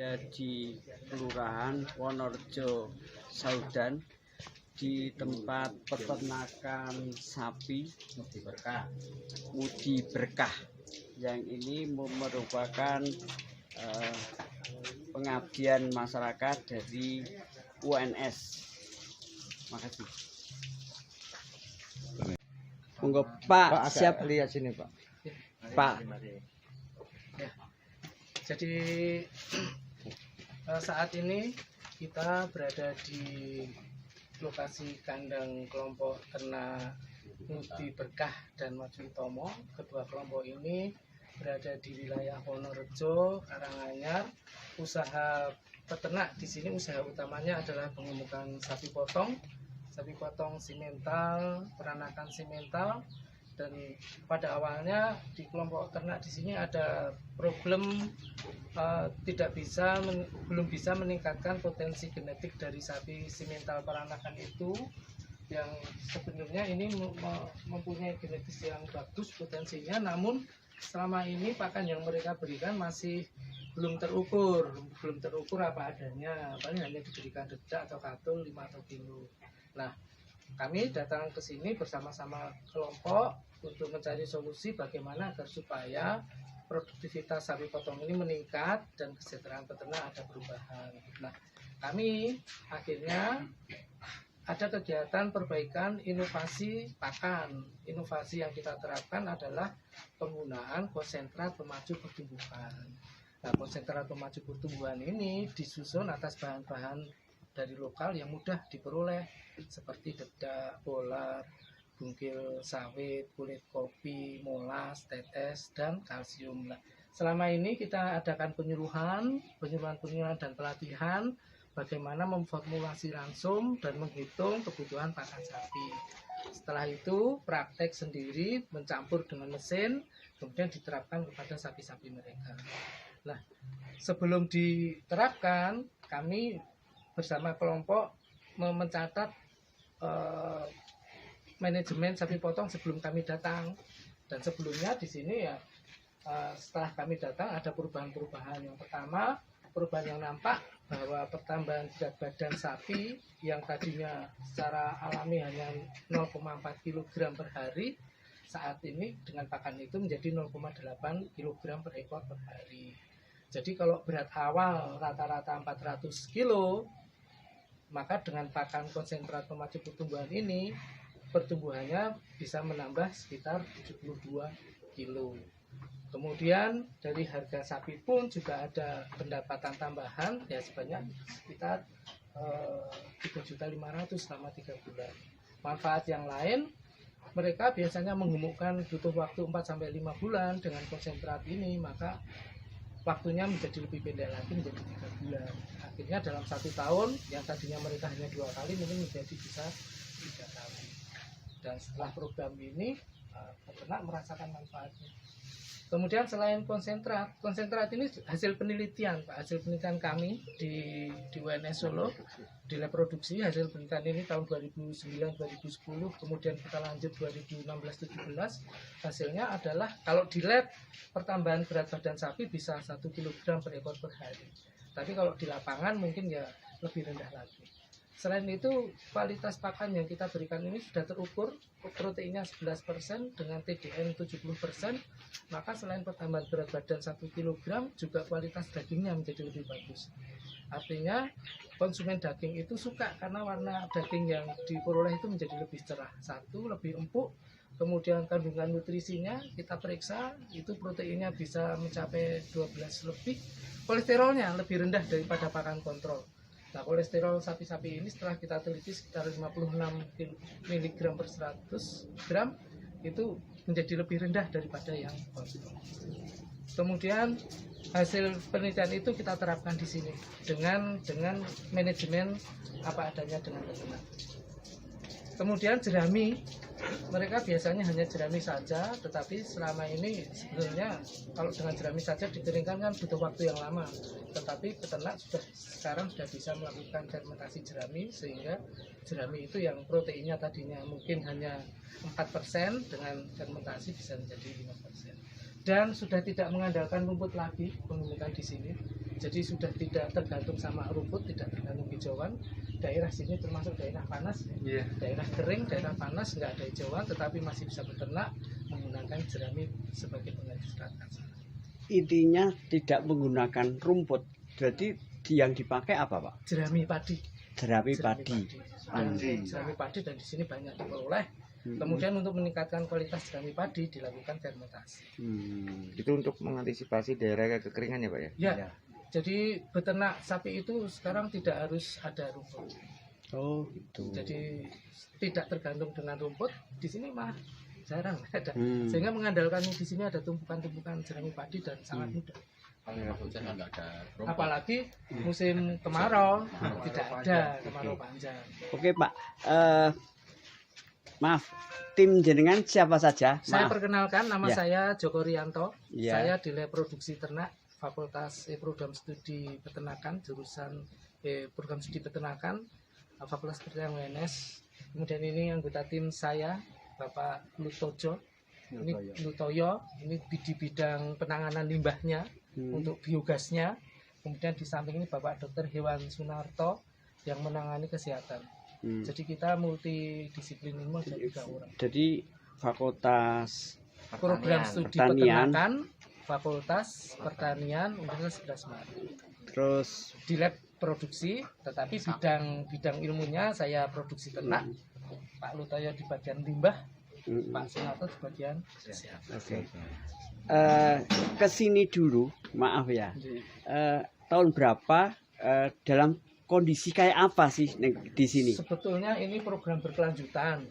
berada di Kelurahan Wonorejo Saudan di tempat peternakan sapi Mudi Berkah yang ini merupakan pengabdian masyarakat dari UNS. Makasih. Monggo Pak, siap lihat sini Pak. Pak. Ya. Jadi saat ini kita berada di lokasi kandang kelompok ternak Mudi Berkah dan Maju Utomo. Kedua kelompok ini berada di wilayah Wonorejo, Karanganyar. Usaha peternak di sini usaha utamanya adalah pengemukan sapi potong simental, peranakan simental. Dan pada awalnya di kelompok ternak di sini ada problem belum bisa meningkatkan potensi genetik dari sapi simental peranakan itu, yang sebenarnya ini mempunyai genetis yang bagus potensinya, namun selama ini pakan yang mereka berikan masih belum terukur apa adanya, paling hanya diberikan dedak atau katul 5 atau kilo. Nah, kami datang ke sini bersama-sama kelompok untuk mencari solusi bagaimana agar supaya produktivitas sapi potong ini meningkat dan kesejahteraan peternak ada perubahan. Nah, kami akhirnya ada kegiatan perbaikan inovasi pakan. Inovasi yang kita terapkan adalah penggunaan konsentrat pemacu pertumbuhan. Nah, konsentrat pemacu pertumbuhan ini disusun atas bahan-bahan dari lokal yang mudah diperoleh seperti dedak, bolar, bungkil sawit, kulit kopi, molas, tetes, dan kalsium. Nah, selama ini kita adakan penyuluhan dan pelatihan bagaimana memformulasi langsung dan menghitung kebutuhan pakan sapi. Setelah itu praktek sendiri mencampur dengan mesin, kemudian diterapkan kepada sapi-sapi mereka. Nah, sebelum diterapkan, kami bersama kelompok mencatat manajemen sapi potong sebelum kami datang. Dan sebelumnya di sini ya setelah kami datang ada perubahan-perubahan. Yang pertama, perubahan yang nampak bahwa pertambahan berat badan sapi yang tadinya secara alami hanya 0,4 kg per hari, saat ini dengan pakan itu menjadi 0,8 kg per ekor per hari. Jadi kalau berat awal rata-rata 400 kg, maka dengan pakan konsentrat pemacu pertumbuhan ini pertumbuhannya bisa menambah sekitar 72 kilo. Kemudian dari harga sapi pun juga ada pendapatan tambahan ya sebanyak sekitar 3.500.000 selama 3 bulan. Manfaat yang lain, mereka biasanya menggemukkan butuh waktu 4-5 bulan dengan konsentrat ini, maka waktunya menjadi lebih pendek lagi menjadi 3 bulan. Akhirnya dalam 1 tahun yang tadinya mereka hanya 2 kali mungkin menjadi bisa 3 kali. Dan setelah program ini peternak merasakan manfaatnya. Kemudian selain konsentrat ini hasil penelitian kami di UNS Solo di lab produksi. Hasil penelitian ini tahun 2009-2010, kemudian kita lanjut 2016-17. Hasilnya adalah kalau di lab pertambahan berat badan sapi bisa 1 kg per ekor per hari. Tapi kalau di lapangan mungkin ya lebih rendah lagi. Selain itu, kualitas pakan yang kita berikan ini sudah terukur, proteinnya 11% dengan TDN 70%, maka selain pertambahan berat badan 1 kg, juga kualitas dagingnya menjadi lebih bagus. Artinya, konsumen daging itu suka karena warna daging yang diperoleh itu menjadi lebih cerah. Satu, lebih empuk, kemudian kandungan nutrisinya kita periksa, itu proteinnya bisa mencapai 12 lebih, kolesterolnya lebih rendah daripada pakan kontrol. Nah, kolesterol sapi-sapi ini setelah kita teliti sekitar 56 mg per 100 gram itu menjadi lebih rendah daripada yang kontrol. Kemudian hasil penelitian itu kita terapkan di sini dengan manajemen apa adanya dengan peternak. Kemudian jerami, mereka biasanya hanya jerami saja, tetapi selama ini sebenarnya kalau dengan jerami saja dikeringkan kan butuh waktu yang lama. Tetapi peternak sekarang sudah bisa melakukan fermentasi jerami, sehingga jerami itu yang proteinnya tadinya mungkin hanya 4%, dengan fermentasi bisa menjadi 5%. Dan sudah tidak mengandalkan rumput lagi pengumuman di sini. Jadi sudah tidak tergantung sama rumput, tidak tergantung hijauan. Daerah sini termasuk daerah panas, daerah kering, daerah panas, nggak ada hijauan, tetapi masih bisa beternak menggunakan jerami sebagai pengganti serat kansa. Intinya tidak menggunakan rumput. Jadi yang dipakai apa, Pak? Jerami padi. Jerami padi. Jerami padi, dan di sini banyak diperoleh. Kemudian untuk meningkatkan kualitas jerami padi dilakukan fermentasi. Itu untuk mengantisipasi daerah kekeringan ya Pak ya? Ya. Jadi beternak sapi itu sekarang tidak harus ada rumput. Oh, gitu. Jadi tidak tergantung dengan rumput. Di sini mah jarang ada. Sehingga mengandalkan di sini ada tumpukan-tumpukan jerami padi dan sangat mudah. Apalagi musim kemarau tidak ada, kemarau panjang. Oke, Pak. Maaf, tim jenengan siapa saja? Saya Maaf. perkenalkan, nama Ya. saya Joko Rianto. Ya. Saya di Lab Produksi Ternak Fakultas Program Studi Peternakan, jurusan Program Studi Peternakan, Fakultas Pertanian UNS. Kemudian ini anggota tim saya, Bapak Lutojo. Ini Lutoyo, ini di bidang penanganan limbahnya untuk biogasnya. Kemudian di samping ini Bapak Dr. Hewan Sunarto yang menangani kesehatan. Jadi kita multidisiplin ilmu ada 3 orang. Jadi Fakultas Program Studi Pertanian. Peternakan, Fakultas Pertanian Universitas 11 Maret. Terus Di lab produksi, tetapi bidang ilmunya saya produksi ternak. Pak Lutoyo di bagian limbah, Pak Sunarto di bagian kesehatan. oke. Ke sini dulu, maaf ya. Tahun berapa, dalam kondisi kayak apa sih di sini? Sebetulnya ini program berkelanjutan.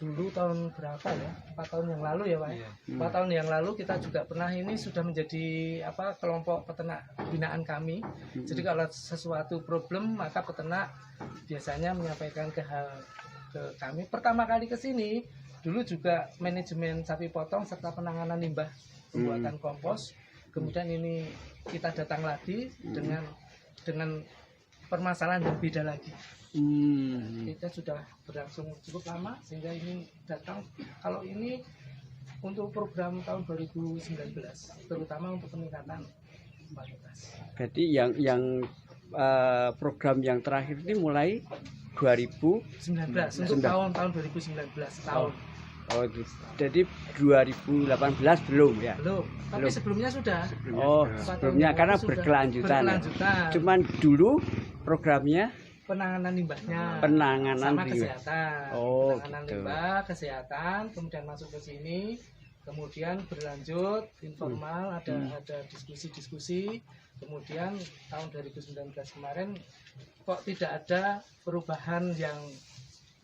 Dulu tahun berapa ya? 4 tahun yang lalu ya Pak. 4 tahun yang lalu kita juga pernah, ini sudah menjadi kelompok peternak binaan kami. Jadi kalau sesuatu problem maka peternak biasanya menyampaikan ke kami. Pertama kali ke sini dulu juga manajemen sapi potong serta penanganan limbah, pembuatan kompos. Kemudian ini kita datang lagi dengan permasalahan yang beda lagi. Kita sudah berlangsung cukup lama sehingga ini datang. Kalau ini untuk program tahun 2019, terutama untuk peningkatan kualitas. Berarti yang program yang terakhir ini mulai 19 untuk tahun 2019 tahun. Oh, gitu. Jadi 2018 belum ya? Belum. Tapi sebelumnya sudah. Oh, sebelumnya karena sudah berkelanjutan. berkelanjutan. Cuman dulu programnya Penanganan limbahnya. penanganan Sama limbah. kesehatan. Oh, Penanganan gitu. limbah, kesehatan, kemudian masuk ke sini, kemudian berlanjut informal, ada diskusi-diskusi. Kemudian tahun 2019 kemarin kok tidak ada perubahan yang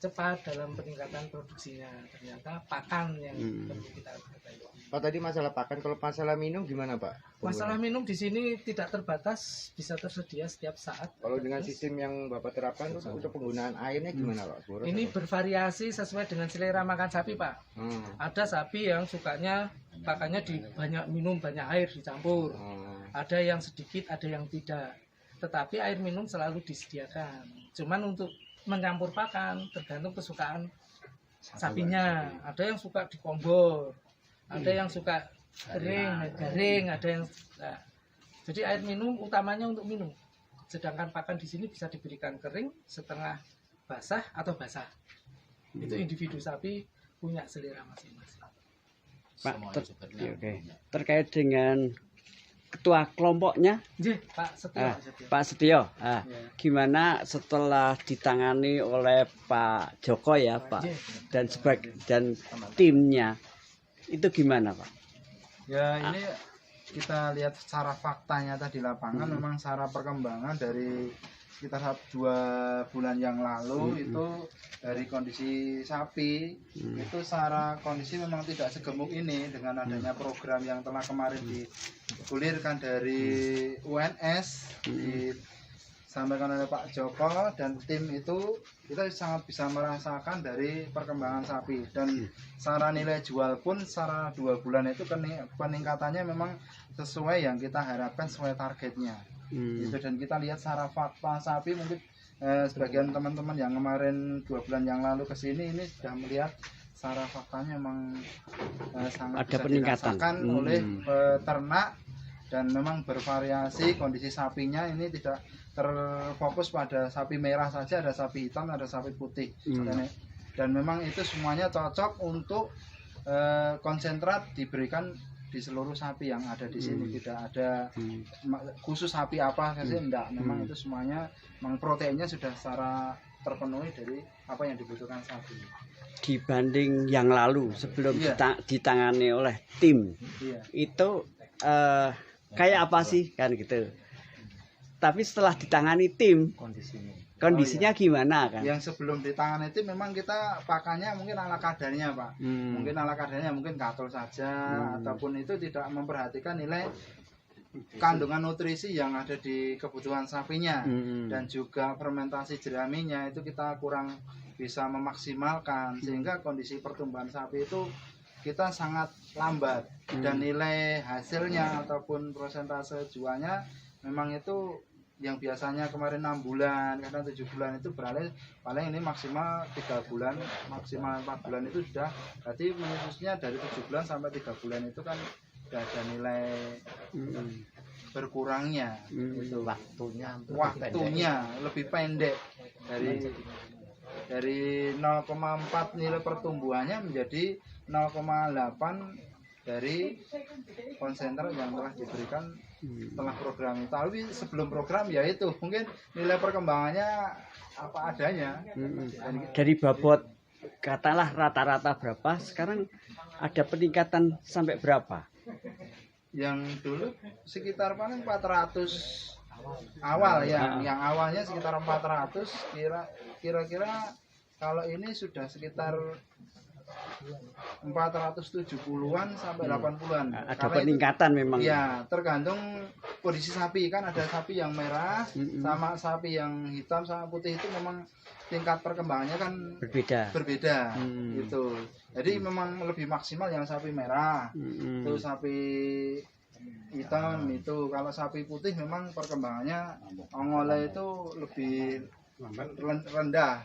cepat dalam peningkatan produksinya, ternyata pakan yang perlu kita perbaiki. Pak tadi masalah pakan, kalau masalah minum gimana Pak? Masalah minum di sini tidak terbatas, bisa tersedia setiap saat. Kalau dengan sistem yang Bapak terapkan untuk penggunaan airnya gimana Pak? Boros Ini atau? bervariasi sesuai dengan selera makan sapi Pak. Ada sapi yang sukanya pakannya minum banyak air dicampur. Ada yang sedikit, ada yang tidak. Tetapi air minum selalu disediakan. Cuman untuk mencampur pakan tergantung kesukaan sapinya. Ada yang suka dikombor, ada yang suka garing, ada yang jadi air minum utamanya untuk minum. Sedangkan pakan di sini bisa diberikan kering, setengah basah atau basah. Itu individu sapi punya selera masing-masing. Pak, terkait dengan ketua kelompoknya, Pak Setio. Pak Setio. Ya. Gimana setelah ditangani oleh Pak Joko ya, Pak, dan timnya, itu gimana, Pak? Ya ini kita lihat secara faktanya tadi lapangan memang secara perkembangan dari sekitar 2 bulan yang lalu itu dari kondisi sapi itu secara kondisi memang tidak segemuk ini dengan adanya program yang telah kemarin digulirkan dari UNS disampaikan oleh Pak Joko dan tim itu kita sangat bisa merasakan dari perkembangan sapi dan secara nilai jual pun secara 2 bulan itu peningkatannya memang sesuai yang kita harapkan, sesuai targetnya. Gitu. Dan kita lihat secara fakta sapi mungkin sebagian teman-teman yang kemarin 2 bulan yang lalu ke sini ini sudah melihat secara faktanya memang sangat ada bisa peningkatan dirasakan oleh peternak dan memang bervariasi kondisi sapinya. Ini tidak terfokus pada sapi merah saja, ada sapi hitam, ada sapi putih. Dan memang itu semuanya cocok untuk konsentrat diberikan di seluruh sapi yang ada di sini. Tidak ada khusus sapi apa saja, enggak. Memang itu semuanya memang proteinnya sudah secara terpenuhi dari apa yang dibutuhkan sapi. Dibanding yang lalu sebelum ditangani oleh tim, itu kayak apa sih kan gitu. Tapi setelah ditangani tim, kondisinya gimana kan? Yang sebelum ditangani tim memang kita pakannya mungkin ala kadarnya, Pak. Mungkin ala kadarnya, mungkin katul saja, ataupun itu tidak memperhatikan nilai kandungan nutrisi yang ada di kebutuhan sapinya, dan juga fermentasi jeraminya itu kita kurang bisa memaksimalkan, sehingga kondisi pertumbuhan sapi itu kita sangat lambat, dan nilai hasilnya ataupun persentase jualnya memang itu yang biasanya kemarin 6 bulan, kadang 7 bulan itu beralih paling ini maksimal 3 bulan, maksimal 4 bulan itu sudah. Berarti khususnya dari 7 bulan sampai 3 bulan itu kan sudah ada nilai berkurangnya. Itu waktunya lebih pendek dari 0,4 nilai pertumbuhannya menjadi 0,8 dari konsentrat yang telah diberikan setelah program itu. Tapi sebelum program ya itu mungkin nilai perkembangannya apa adanya. Dari bobot katalah rata-rata berapa, sekarang ada peningkatan sampai berapa? Yang dulu sekitar paling 400 awal ya, yang awalnya sekitar 400, kira-kira kalau ini sudah sekitar 470-an sampai 80-an. Ada peningkatan memang. Ya, tergantung kondisi sapi. Kan ada sapi yang merah sama sapi yang hitam sama putih, itu memang tingkat perkembangannya kan berbeda. Gitu. Jadi memang lebih maksimal yang sapi merah. Itu sapi hitam itu. Kalau sapi putih memang perkembangannya ongolnya itu lebih rendah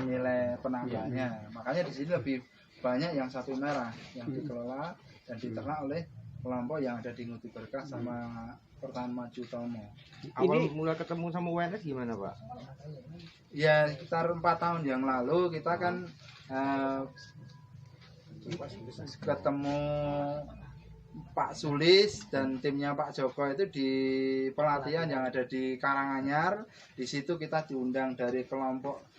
nilai penambahannya. Makanya di sini lebih banyak yang sapi merah yang dikelola dan diternak oleh kelompok yang ada di Ngudi Berkah sama Pertanian Maju Tomo. Awal mulai ketemu sama UNS gimana, Pak? Ya sekitar 4 tahun yang lalu kita kan ketemu Pak Sulis dan timnya Pak Joko itu di pelatihan yang ada di Karanganyar. Di situ kita diundang dari kelompok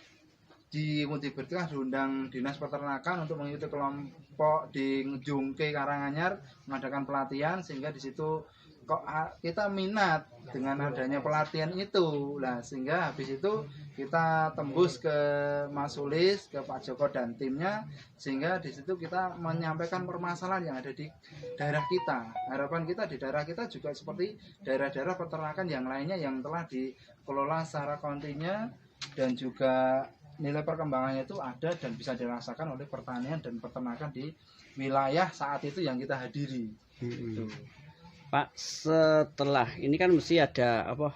di Ngudi Berkah, diundang Dinas Peternakan untuk mengikuti kelompok di Jungke Karanganyar mengadakan pelatihan, sehingga di situ kok kita minat dengan adanya pelatihan itu. Nah, sehingga habis itu kita tembus ke Mas Sulis, ke Pak Joko dan timnya, sehingga di situ kita menyampaikan permasalahan yang ada di daerah kita. Harapan kita di daerah kita juga seperti daerah-daerah peternakan yang lainnya yang telah dikelola secara kontinu, dan juga nilai perkembangannya itu ada dan bisa dirasakan oleh pertanian dan peternakan di wilayah saat itu yang kita hadiri. Pak, setelah ini kan mesti ada apa,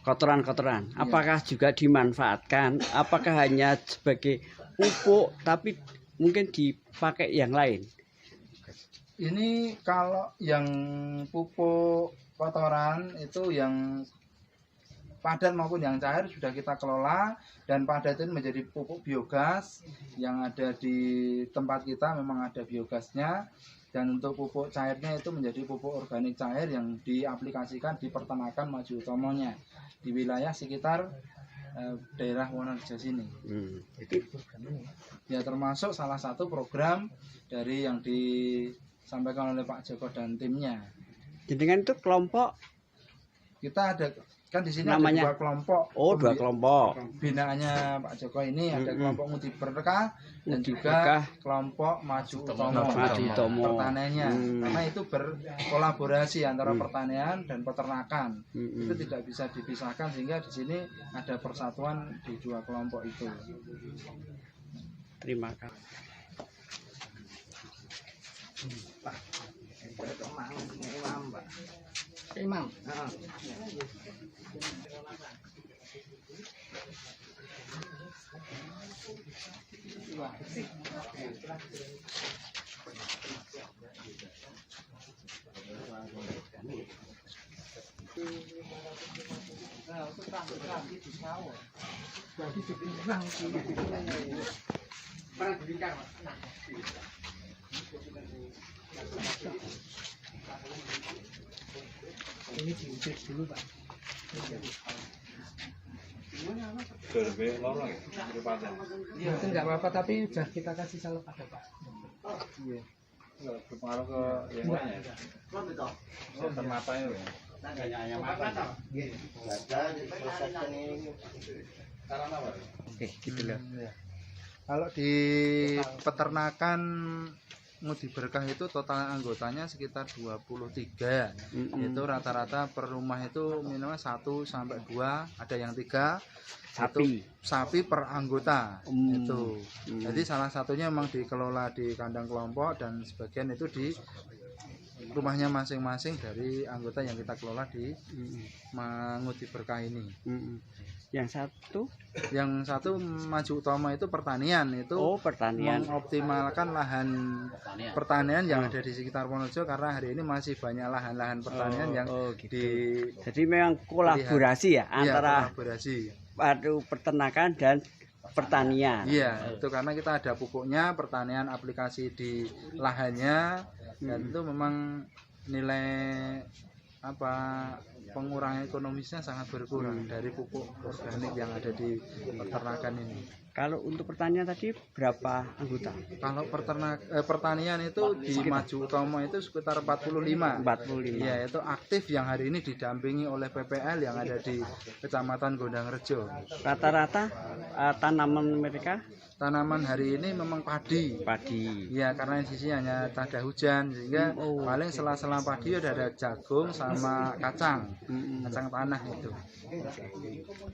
kotoran-kotoran. Apakah juga dimanfaatkan? Apakah hanya sebagai pupuk tapi mungkin dipakai yang lain? Ini kalau yang pupuk kotoran itu yang padat maupun yang cair sudah kita kelola, dan padat itu menjadi pupuk biogas yang ada di tempat kita, memang ada biogasnya. Dan untuk pupuk cairnya itu menjadi pupuk organik cair yang diaplikasikan di Peternakan Maju Utomonya di wilayah sekitar daerah Wonorejo sini. Ya, termasuk salah satu program dari yang disampaikan oleh Pak Joko dan timnya. Jadi kan itu kelompok kita ada kan di sini namanya, ada 2 kelompok. Oh, 2 kelompok. Binaannya Pak Joko ini ada kelompok Ngudi Berkah dan juga kelompok Maju Utomo pertaniannya. Karena itu berkolaborasi antara pertanian dan peternakan. Itu tidak bisa dipisahkan, sehingga di sini ada persatuan di 2 kelompok itu. Terima kasih. Imam. Jadi dikurang sih. Ini diudik dulu Pak. Itu nggak apa-apa tapi udah kita kasih salep ada Pak. Iya. Berpengaruh ke yang lain ya. Sistem matanya ya. Oke, gitu loh. Ya. Kalau di peternakan Ngudi Berkah itu total anggotanya sekitar 23. Itu rata-rata per rumah itu minimal 1 sampai 2, ada yang 3 Sapi. sapi per anggota itu. Mm. Jadi salah satunya memang dikelola di kandang kelompok dan sebagian itu di rumahnya masing-masing dari anggota yang kita kelola di Ngudi Berkah ini. Yang satu maju utama itu pertanian, itu pertanian. mengoptimalkan lahan pertanian yang ada di sekitar Wonorejo karena hari ini masih banyak lahan-lahan pertanian yang gitu. Jadi memang kolaborasi ya antara kolaborasi. Peternakan dan pertanian. Iya, itu karena kita ada pupuknya, pertanian aplikasi di lahannya, dan itu memang nilai pengurangan ekonomisnya sangat berkurang dari pupuk organik yang ada di peternakan ini. Kalau untuk pertanian tadi berapa anggota? Kalau pertanian itu di Maju Utomo itu sekitar 45. 45. Ya, itu aktif yang hari ini didampingi oleh PPL yang ada di Kecamatan Gondangrejo. Rata-rata tanaman mereka? Tanaman hari ini memang padi. Ya, karena di sini hanya tak ada hujan sehingga paling sela-sela padi udah ada jagung sama kacang tanah itu.